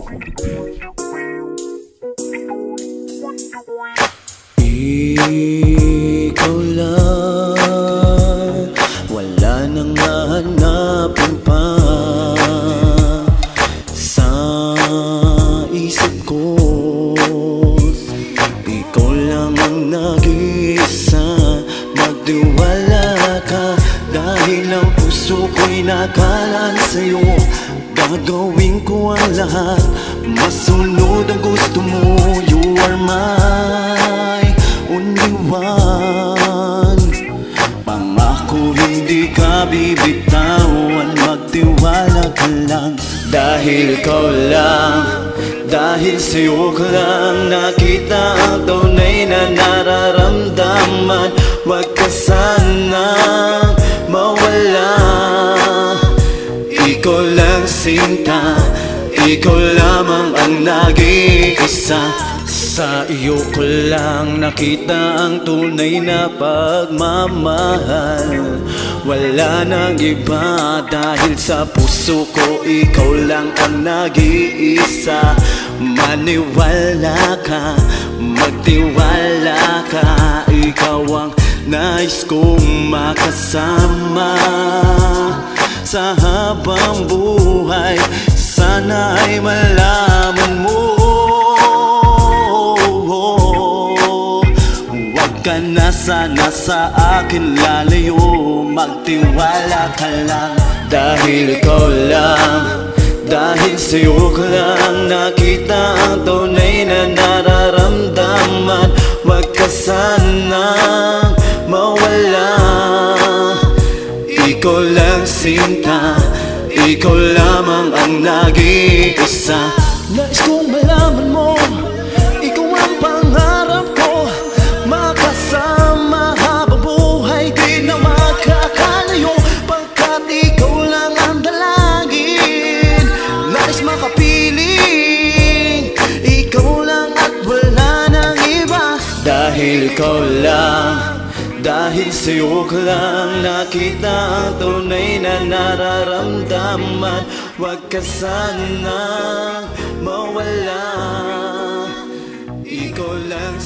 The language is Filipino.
Ikaw lang, wala nang hahanapin pa sa isip ko. Ikaw lang ang nag-iisa, magtiwala ka, dahil ang puso ko'y nakalaan sa'yo. Gagawin ko ang lahat, masunod ang gusto mo. You are my only one. Pangako hindi ka bibitawan, magtiwala ka lang. Dahil ikaw lang, dahil sa'yo ko lang nakita ang tunay na nararamdaman. Huwag ka sanang mawala. Ikaw lang sinta, ikaw lamang ang nag-iisa. Sa iyo ko lang nakita ang tunay na pagmamahal. Wala nang iba, dahil sa puso ko ikaw lang ang nag-iisa. Maniwala ka, magtiwala ka, ikaw ang nais kong makasama sa habang buhay. Sana ay malaman mo, huwag ka na sana sa akin lalayo. Magtiwala ka lang, dahil ikaw lang, dahil sa'yo ko lang nakita ang tunay na nararamdaman. Huwag ka sanang mawala. Ikaw lang sinta, ikaw lamang ang nag-iisa. Nais kong malaman mo, ikaw ang pangarap ko, makasama habang buhay, di na makakalayo. Pagkat ikaw lang ang dalangin, nais makapiling, ikaw lang at wala nang iba. Dahil ikaw lang, dahil sa'yo ko lang nakita ang tunay na nararamdaman. Huwag ka sanang mawala. Ikaw lang